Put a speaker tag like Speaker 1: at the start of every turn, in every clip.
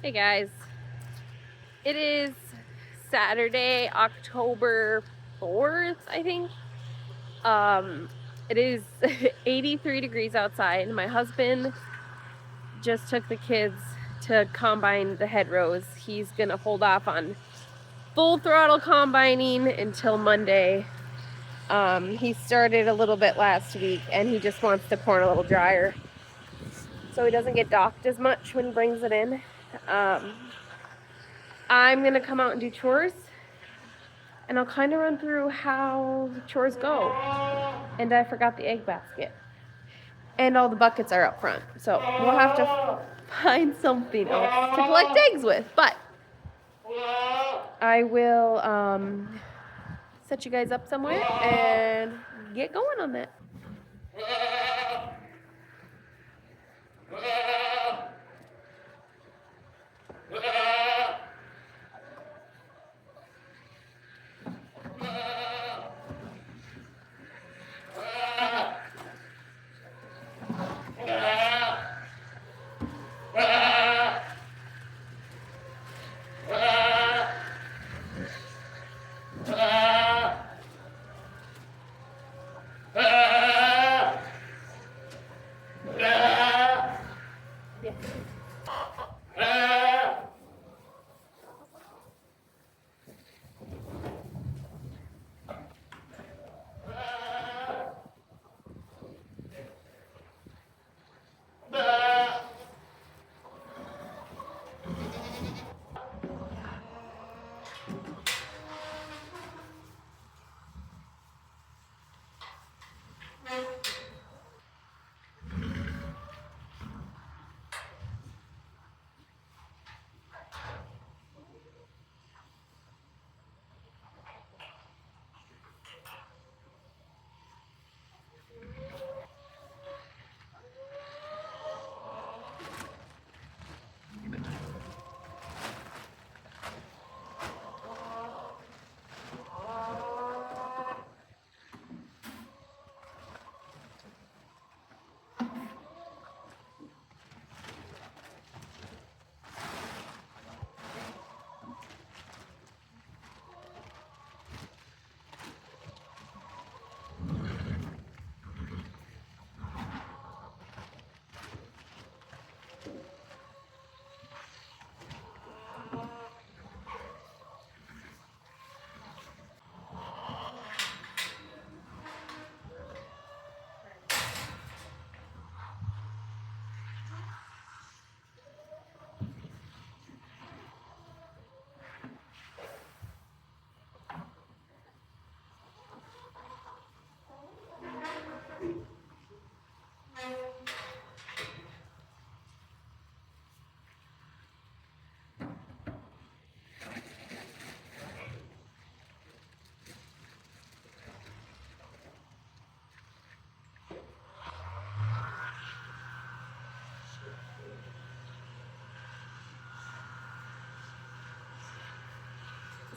Speaker 1: Hey guys, it is Saturday, October 4th, I think. It is 83 degrees outside. My husband just took the kids to combine the hedgerows. He's gonna hold off on full throttle combining until Monday. He started a little bit last week and he just wants the corn a little drier so he doesn't get docked as much when he brings it in. I'm gonna come out and do chores, and I'll kind of run through how chores go. And I forgot the egg basket. And all the buckets are up front. So we'll have to find something else to collect eggs with. But I will set you guys up somewhere and get going on that.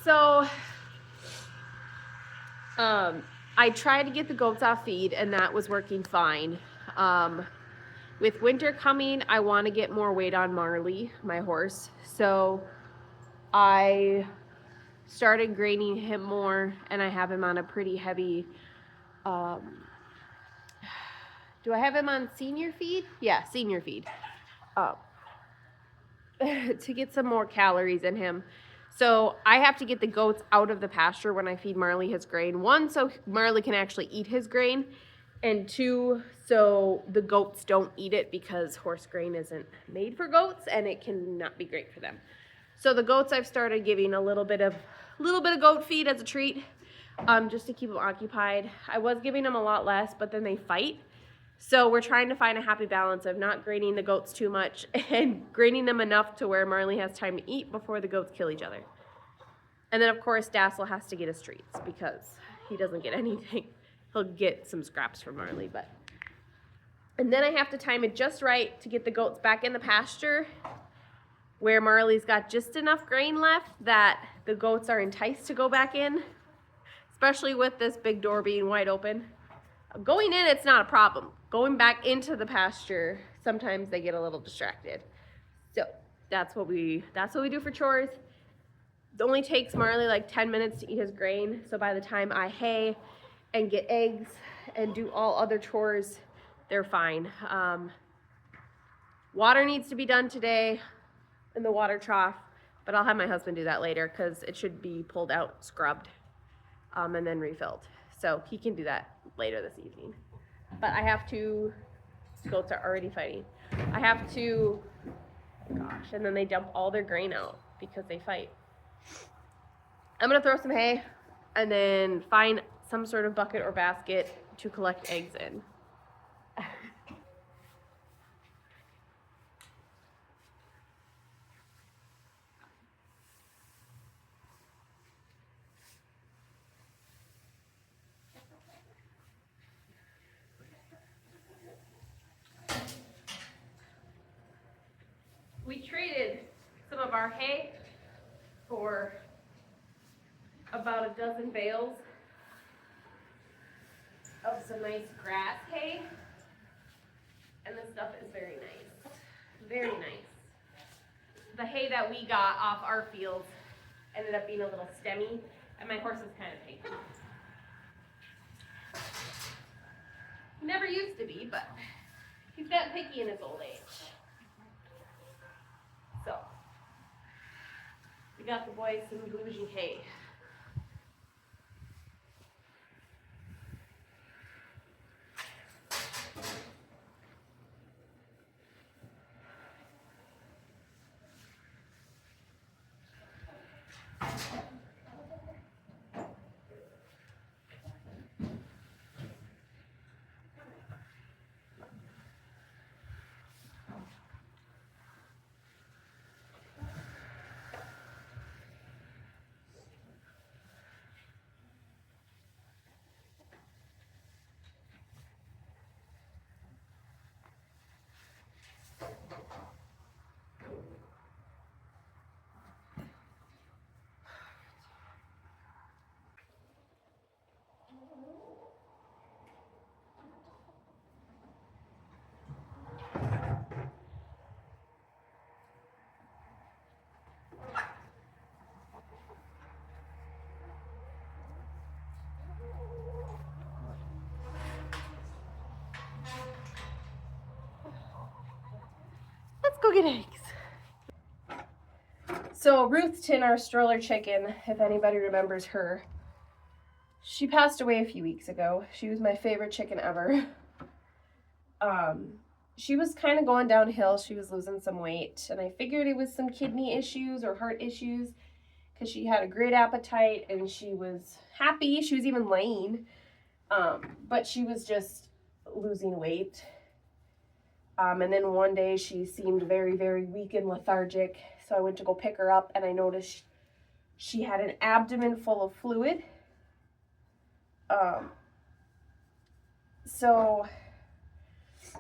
Speaker 1: So, I tried to get the goats off feed, and that was working fine. With winter coming, I want to get more weight on Marley, my horse. So, I started graining him more, and I have him on a pretty heavy. Do I have him on senior feed? Yeah, senior feed. To get some more calories in him. So I have to get the goats out of the pasture when I feed Marley his grain. One, so Marley can actually eat his grain. And two, so the goats don't eat it because horse grain isn't made for goats and it cannot be great for them. So the goats, I've started giving a little bit of goat feed as a treat, just to keep them occupied. I was giving them a lot less, but then they fight. So we're trying to find a happy balance of not graining the goats too much and graining them enough to where Marley has time to eat before the goats kill each other. And then, of course, Dassel has to get his treats because he doesn't get anything. He'll get some scraps from Marley, but. And then I have to time it just right to get the goats back in the pasture where Marley's got just enough grain left that the goats are enticed to go back in, especially with this big door being wide open. Going in, it's not a problem. Going back into the pasture, sometimes they get a little distracted. So that's what we do for chores. It only takes Marley like 10 minutes to eat his grain. So by the time I hay and get eggs and do all other chores, they're fine. Water needs to be done today in the water trough, but I'll have my husband do that later because it should be pulled out, scrubbed, and then refilled. So he can do that later this evening. But I have to, goats are already fighting. I have to, gosh, and then they dump all their grain out because they fight. I'm gonna throw some hay and then find some sort of bucket or basket to collect eggs in. We traded some of our hay for about a dozen bales of some nice grass hay, and this stuff is very nice, very nice. The hay that we got off our fields ended up being a little stemmy, and my horse is kind of picky. He never used to be, but he's gotten picky in his old age. So, we got the boys some bougie hay. Let's go get eggs. So Ruthton, our stroller chicken, if anybody remembers her, she passed away a few weeks ago. She was my favorite chicken ever. She was kind of going downhill. She was losing some weight, and I figured it was some kidney issues or heart issues because she had a great appetite and she was happy. She was even laying, but she was just losing weight. And then one day she seemed very, very weak and lethargic. So I went to go pick her up and I noticed she had an abdomen full of fluid. So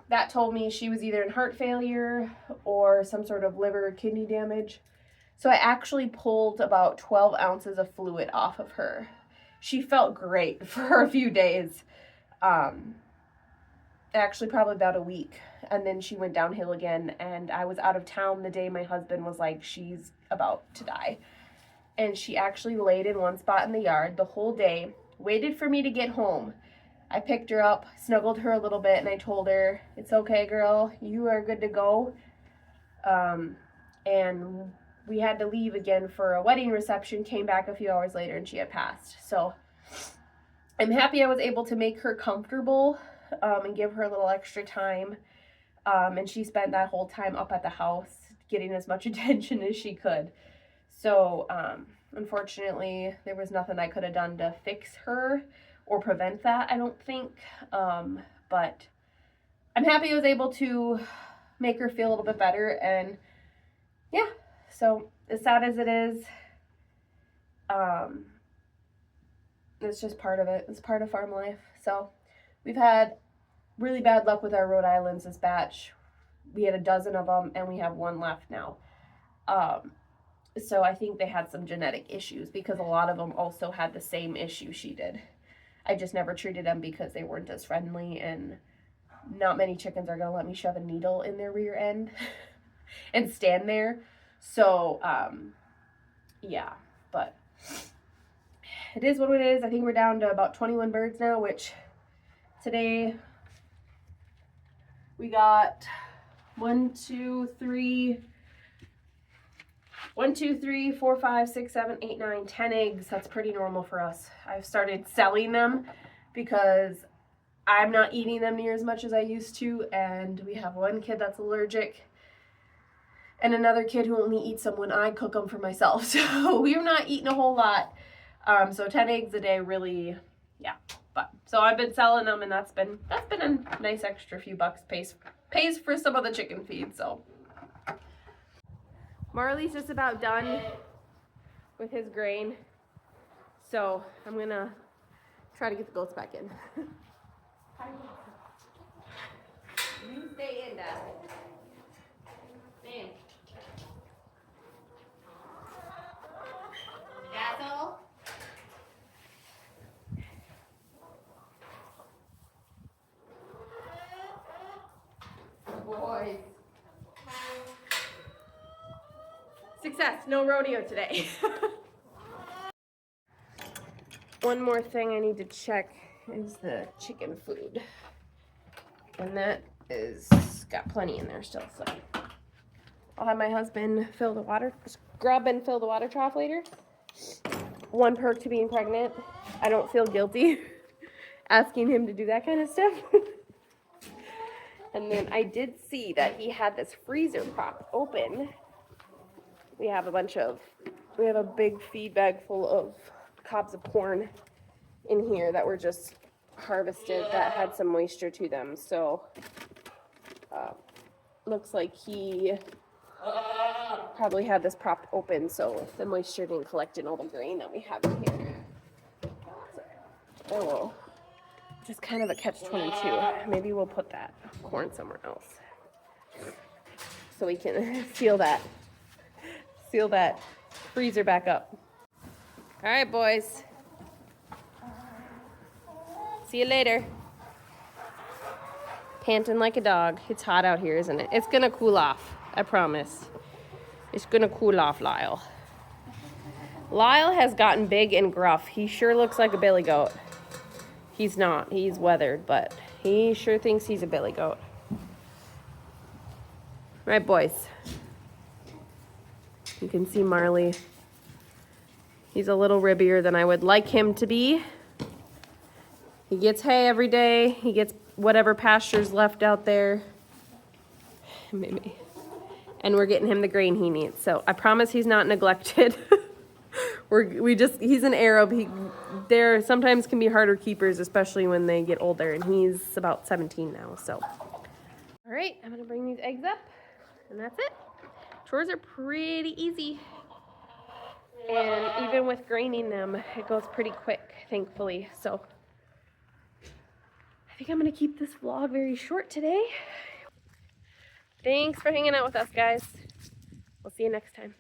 Speaker 1: that told me she was either in heart failure or some sort of liver or kidney damage. So I actually pulled about 12 ounces of fluid off of her. She felt great for a few days. Actually probably about a week, and then she went downhill again, and I was out of town the day my husband was like, she's about to die. And she actually laid in one spot in the yard the whole day, waited for me to get home. I picked her up, snuggled her a little bit, and I told her, it's okay, girl, you are good to go. And we had to leave again for a wedding reception, came back a few hours later, and she had passed. So I'm happy I was able to make her comfortable and give her a little extra time. And she spent that whole time up at the house getting as much attention as she could. So unfortunately, there was nothing I could have done to fix her or prevent that, I don't think. But I'm happy I was able to make her feel a little bit better. And yeah, so as sad as it is, it's just part of it. It's part of farm life. So we've had really bad luck with our Rhode Islands this batch. We had a dozen of them, and we have one left now. So I think they had some genetic issues because a lot of them also had the same issue she did. I just never treated them because they weren't as friendly, and not many chickens are going to let me shove a needle in their rear end and stand there. So, yeah, but it is what it is. I think we're down to about 21 birds now, which today we got 1, 2, 3, 4, 5, 6, 7, 8, 9, 10 eggs. That's pretty normal for us. I've started selling them because I'm not eating them near as much as I used to, and we have one kid that's allergic and another kid who only eats them when I cook them for myself. So we're not eating a whole lot. So 10 eggs a day really, yeah. But so I've been selling them, and that's been a nice extra few bucks, pays for some of the chicken feed. So Marley's just about done with his grain. So I'm gonna try to get the goats back in. You stay in, Dad. Man. Dazzle. Boys. Success, no rodeo today. One more thing I need to check is the chicken food. And that is got plenty in there still, so I'll have my husband scrub and fill the water trough later. One perk to being pregnant, I don't feel guilty asking him to do that kind of stuff. And then I did see that he had this freezer prop open. We have a big feed bag full of cobs of corn in here that were just harvested that had some moisture to them. So looks like he probably had this propped open so the moisture didn't collect in all the grain that we have in here. So, just kind of a catch-22. Maybe we'll put that corn somewhere else so we can seal that freezer back up. All right, boys. See you later. Panting like a dog. It's hot out here, isn't it? It's gonna cool off, I promise. It's gonna cool off, Lyle. Lyle has gotten big and gruff. He sure looks like a billy goat. He's not. He's weathered, but he sure thinks he's a billy goat. Right, boys. You can see Marley. He's a little ribbier than I would like him to be. He gets hay every day. He gets whatever pasture's left out there. Maybe. And we're getting him the grain he needs. So I promise he's not neglected. He's an Arab. There sometimes can be harder keepers, especially when they get older, and he's about 17 now, so. All right, I'm gonna bring these eggs up, and that's it. Chores are pretty easy. And even with graining them, it goes pretty quick, thankfully. So I think I'm gonna keep this vlog very short today. Thanks for hanging out with us, guys. We'll see you next time.